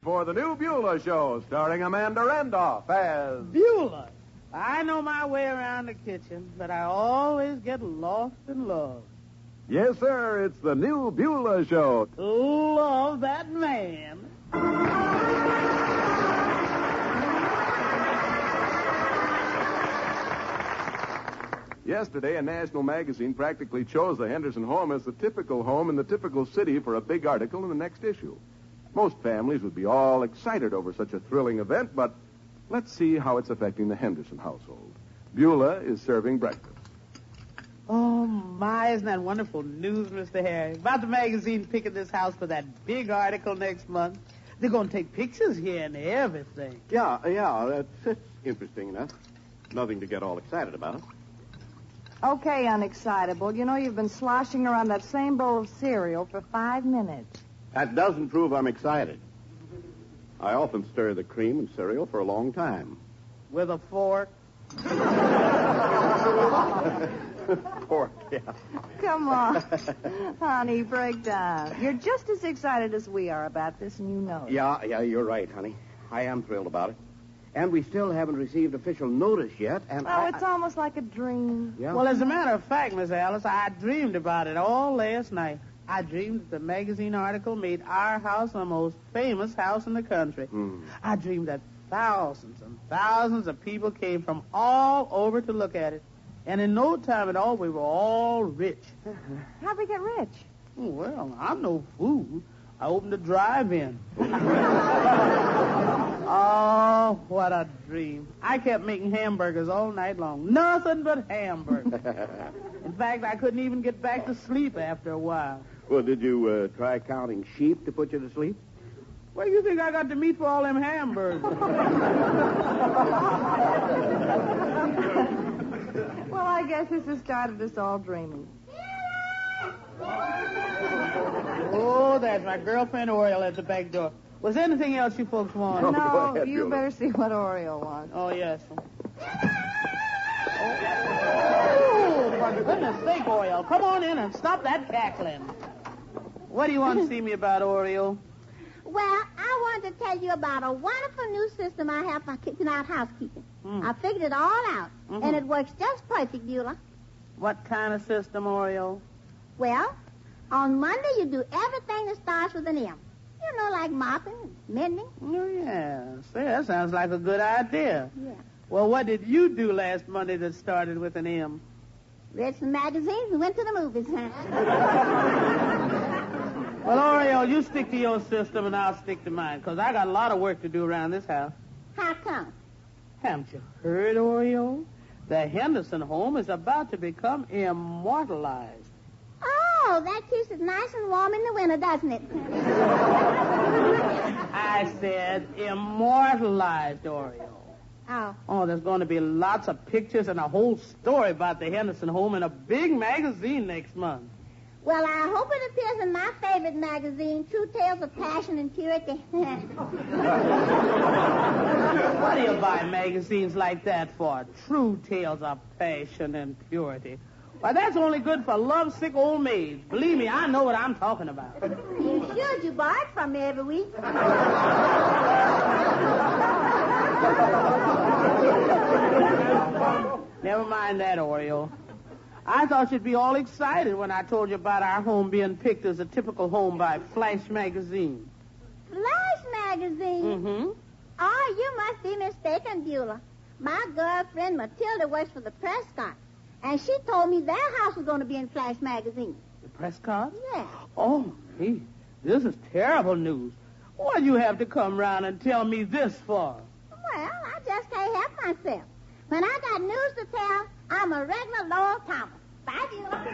for the new Beulah Show, starring Amanda Randolph as... Beulah. I know my way around the kitchen, but I always get lost in love. Yes, sir, it's the new Beulah Show. Love that man. Yesterday, a national magazine practically chose the Henderson home as the typical home in the typical city for a big article in the next issue. Most families would be all excited over such a thrilling event, but let's see how it's affecting the Henderson household. Beulah is serving breakfast. Oh, my, isn't that wonderful news, Mr. Harry? About the magazine picking this house for that big article next month. They're going to take pictures here and everything. Yeah, that's interesting enough. Nothing to get all excited about. Okay, unexcitable. You know, you've been sloshing around that same bowl of cereal for 5 minutes. That doesn't prove I'm excited. I often stir the cream in cereal for a long time. With a fork? Fork, yeah. Come on. Honey, break down. You're just as excited as we are about this, and you know it. Yeah, you're right, honey. I am thrilled about it. And we still haven't received official notice yet, and it's almost like a dream. Yeah. Well, as a matter of fact, Miss Alice, I dreamed about it all last night. I dreamed that the magazine article made our house the most famous house in the country. I dreamed that thousands and thousands of people came from all over to look at it. And in no time at all, we were all rich. How'd we get rich? Well, I'm no fool. I opened a drive-in. Oh, what a dream. I kept making hamburgers all night long. Nothing but hamburgers. In fact, I couldn't even get back to sleep after a while. Well, did you try counting sheep to put you to sleep? Where do you think I got the meat for all them hamburgers? Well, I guess this has started us all dreaming. Oh, there's my girlfriend Oriole at the back door. Was there anything else you folks want? Go No, ahead, you Beulah. better see what Oriole wants. Oh, yes. Oh, for goodness sake, Oriole, come on in and stop that cackling. What do you want to see me about, Oriole? Well, I wanted to tell you about a wonderful new system I have for kitchen out housekeeping. I figured it all out, and it works just perfect, Beulah. What kind of system, Oriole? Well, on Monday you do everything that starts with an M. You know, like mopping, mending. Oh, yeah. Say, that sounds like a good idea. Yeah. Well, what did you do last Monday that started with an M? Read some magazines and went to the movies. Well, Oriole, you stick to your system and I'll stick to mine, because I got a lot of work to do around this house. How come? Haven't you heard, Oriole? The Henderson home is about to become immortalized. Oh, that keeps it nice and warm in the winter, doesn't it? I said immortalized, Oriole. Oh. Oh, there's going to be lots of pictures and a whole story about the Henderson home in a big magazine next month. Well, I hope it appears in my favorite magazine, True Tales of Passion and Purity. What do you buy magazines like that for? True Tales of Passion and Purity. Why, that's only good for lovesick old maids. Believe me, I know what I'm talking about. You should. You buy it from me every week. Never mind that, Oriole. I thought you'd be all excited when I told you about our home being picked as a typical home by Flash Magazine. Flash Magazine? Mm-hmm. Oh, you must be mistaken, Beulah. My girlfriend Matilda works for the Prescott, and she told me their house was going to be in Flash Magazine. The Prescott? Yeah. Oh, me. This is terrible news. Why'd you have to come round and tell me this for? Well, I just can't help myself. When I got news to tell, I'm a regular Lowell Thomas. Bye, Beulah.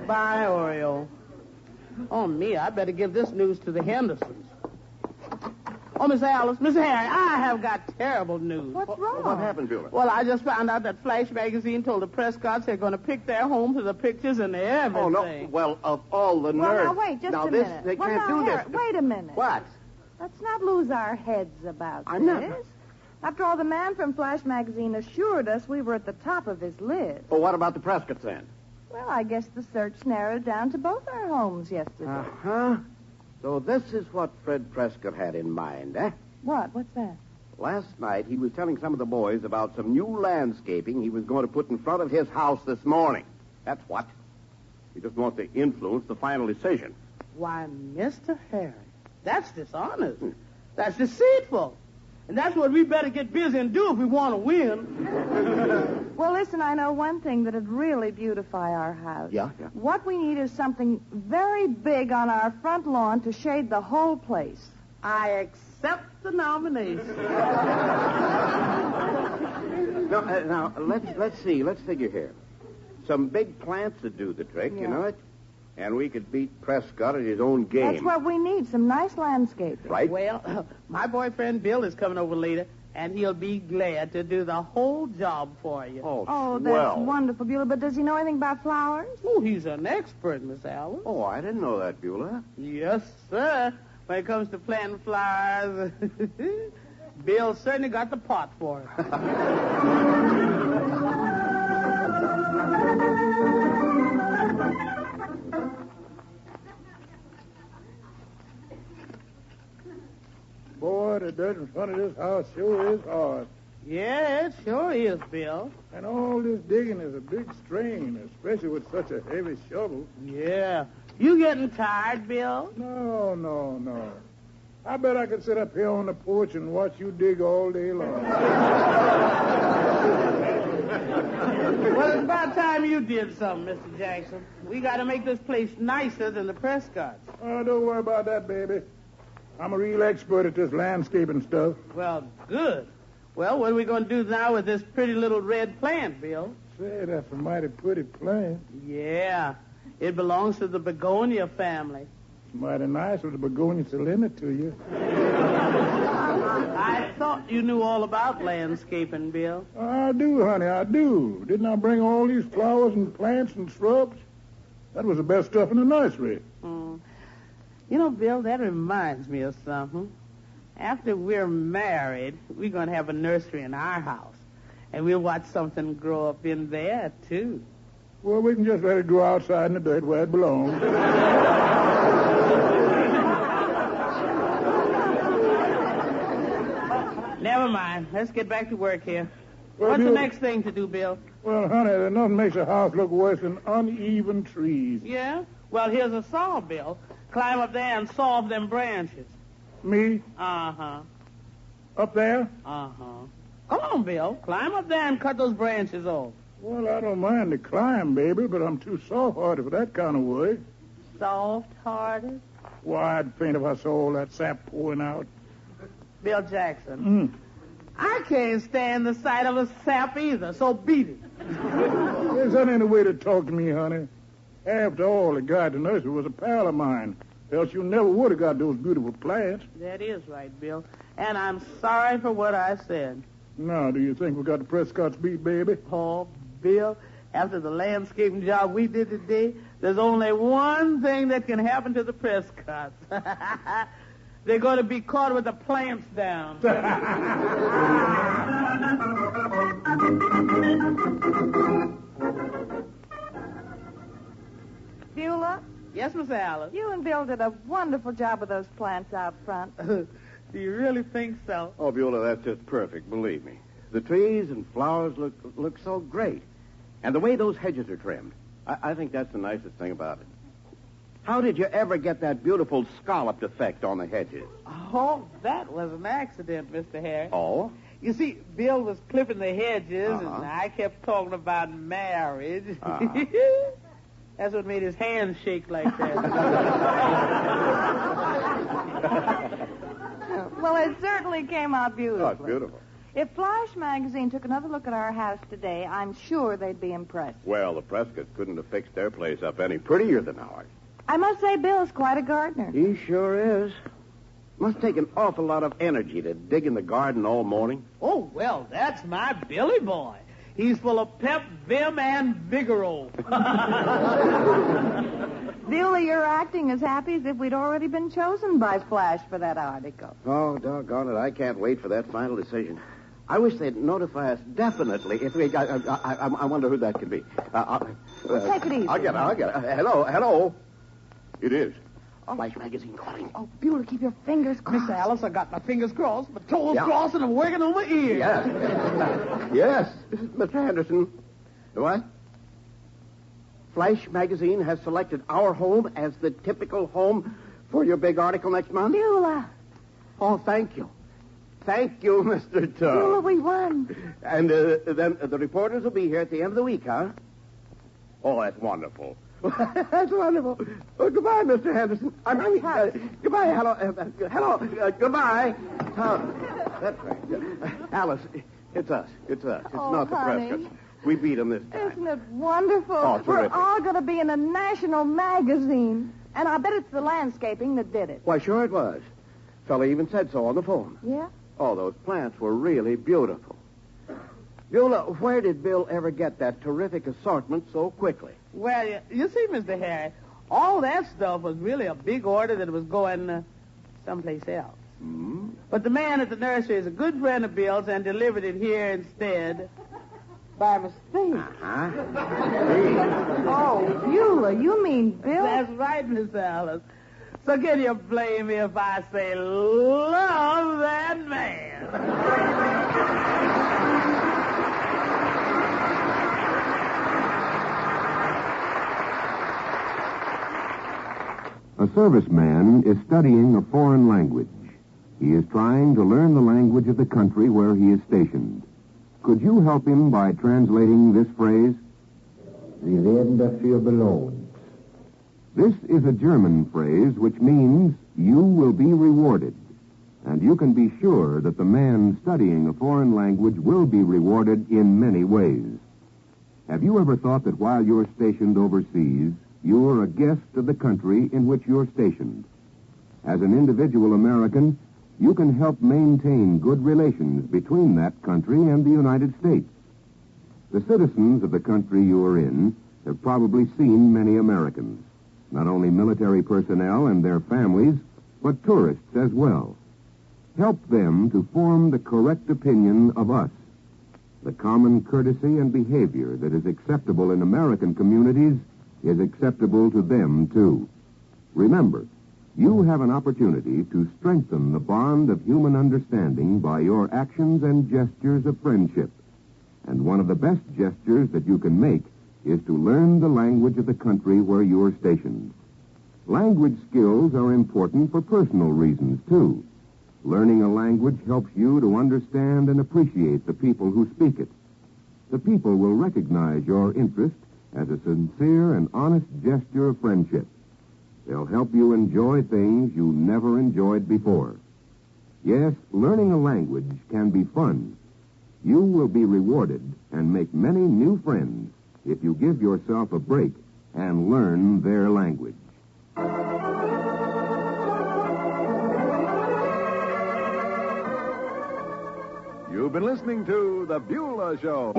Bye, Oriole. Oh, me, I better give this news to the Hendersons. Oh, Miss Alice, Miss Harry, I have got terrible news. What's wrong? What happened, Beulah? Well, I just found out that Flash Magazine told the Prescotts they're going to pick their home for the pictures and everything. Oh, no. Well, of all the nerve. Well, now, wait just a minute. They well, can't now, do Harry, this. Wait a minute. What? Let's not lose our heads about I'm not. this. After all, the man from Flash Magazine assured us we were at the top of his list. Well, what about the Prescotts then? Well, I guess the search narrowed down to both our homes yesterday. Uh-huh. So this is what Fred Prescott had in mind, eh? What? What's that? Last night, he was telling some of the boys about some new landscaping he was going to put in front of his house this morning. That's what. He just wants to influence the final decision. Why, Mr. Harry, that's dishonest. That's deceitful. And that's what we better get busy and do if we want to win. Well, listen, I know one thing that'd really beautify our house. Yeah? What we need is something very big on our front lawn to shade the whole place. I accept the nomination. Now, let's see. Let's figure here. Some big plants would do the trick, you know it? And we could beat Prescott at his own game. That's what we need, some nice landscaping. Right? Well, my boyfriend Bill is coming over later, and he'll be glad to do the whole job for you. Oh, that's wonderful, Beulah. But does he know anything about flowers? Oh, he's an expert, Miss Alice. Oh, I didn't know that, Beulah. Yes, sir. When it comes to planting flowers, Bill certainly got the pot for it. Boy, the dirt in front of this house sure is hard. Yeah, it sure is, Bill. And all this digging is a big strain, especially with such a heavy shovel. Yeah. You getting tired, Bill? No. I bet I could sit up here on the porch and watch you dig all day long. Well, it's about time you did something, Mr. Jackson. We got to make this place nicer than the Prescotts. Oh, don't worry about that, baby. I'm a real expert at this landscaping stuff. Well, good. Well, what are we going to do now with this pretty little red plant, Bill? Say, that's a mighty pretty plant. Yeah. It belongs to the begonia family. It's mighty nice with the begonias to lend it to you. I thought you knew all about landscaping, Bill. I do, honey, I do. Didn't I bring all these flowers and plants and shrubs? That was the best stuff in the nursery. You know, Bill, that reminds me of something. After we're married, we're going to have a nursery in our house. And we'll watch something grow up in there, too. Well, we can just let it grow outside in the dirt where it belongs. Never mind. Let's get back to work here. Well, What's the next thing to do, Bill? Well, honey, there's nothing makes a house look worse than uneven trees. Yeah? Well, here's a saw, Bill. Climb up there and saw off them branches. Me? Uh-huh. Up there? Uh-huh. Come on, Bill. Climb up there and cut those branches off. Well, I don't mind the climb, baby, but I'm too soft-hearted for that kind of work. Soft-hearted? Why, I'd faint if I saw all that sap pouring out. Bill Jackson. I can't stand the sight of a sap either, so beat it. There's that ain't a way to talk to me, honey. After all, the guy at the nursery was a pal of mine. Else you never would have got those beautiful plants. That is right, Bill. And I'm sorry for what I said. Now, do you think we got the Prescotts beat, baby? Oh, Bill, after the landscaping job we did today, there's only one thing that can happen to the Prescotts. They're going to be caught with the plants down. Beulah? Yes, Miss Alice? You and Bill did a wonderful job with those plants out front. Do you really think so? Oh, Beulah, that's just perfect, believe me. The trees and flowers look so great. And the way those hedges are trimmed, I think that's the nicest thing about it. How did you ever get that beautiful scalloped effect on the hedges? Oh, that was an accident, Mr. Harry. Oh? You see, Bill was clipping the hedges, and I kept talking about marriage. That's what made his hands shake like that. Well, it certainly came out beautiful. Oh, it's beautiful. If Flash Magazine took another look at our house today, I'm sure they'd be impressed. Well, the Prescotts couldn't have fixed their place up any prettier than ours. I must say Bill's quite a gardener. He sure is. Must take an awful lot of energy to dig in the garden all morning. Oh, well, that's my Billy boy. He's full of pep, vim, and vigoro. Beulah, you're acting as happy as if we'd already been chosen by Flash for that article. Oh, doggone it. I can't wait for that final decision. I wish they'd notify us definitely if we... I wonder who that could be. Take it easy. I'll get it. Hello. It is. Flash magazine calling. Oh, Beulah, keep your fingers crossed. Miss Alice, I got my fingers crossed, my toes Yeah. crossed, and I'm working on my ears. Yes. Yes, Mr. Henderson. What? Flash magazine has selected our home as the typical home for your big article next month? Beulah. Oh, thank you. Thank you, Mr. Beulah, Tug. we won. And then the reporters will be here at the end of the week, huh? Oh, that's wonderful. That's wonderful. Oh, goodbye, Mr. Henderson. Goodbye, hello, goodbye. That's right. Alice, it's us. It's us. It's Oh, not the honey. Prescotts. We beat them this time. Isn't it wonderful? Oh, We're terrific. all going to be in a national magazine. And I bet it's the landscaping that did it. Why, sure it was. Fella even said so on the phone. Yeah? Oh, those plants were really beautiful. Beulah, where did Bill ever get that terrific assortment so quickly? Well, you see, Mr. Harry, all that stuff was really a big order that was going someplace else. Hmm? But the man at the nursery is a good friend of Bill's and delivered it here instead by mistake. Huh? Oh, Beulah, you mean Bill? That's right, Miss Alice. So can you blame me if I say love that man? A serviceman is studying a foreign language. He is trying to learn the language of the country where he is stationed. Could you help him by translating this phrase? Sie werden dafür belohnt. This is a German phrase which means you will be rewarded. And you can be sure that the man studying a foreign language will be rewarded in many ways. Have you ever thought that while you're stationed overseas, you are a guest of the country in which you're stationed? As an individual American, you can help maintain good relations between that country and the United States. The citizens of the country you are in have probably seen many Americans, not only military personnel and their families, but tourists as well. Help them to form the correct opinion of us. The common courtesy and behavior that is acceptable in American communities is acceptable to them, too. Remember, you have an opportunity to strengthen the bond of human understanding by your actions and gestures of friendship. And one of the best gestures that you can make is to learn the language of the country where you are stationed. Language skills are important for personal reasons, too. Learning a language helps you to understand and appreciate the people who speak it. The people will recognize your interest as a sincere and honest gesture of friendship. They'll help you enjoy things you never enjoyed before. Yes, learning a language can be fun. You will be rewarded and make many new friends if you give yourself a break and learn their language. You've been listening to The Beulah Show.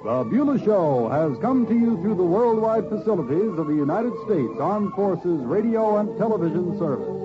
The Beulah Show has come to you through the worldwide facilities of the United States Armed Forces Radio and Television Service.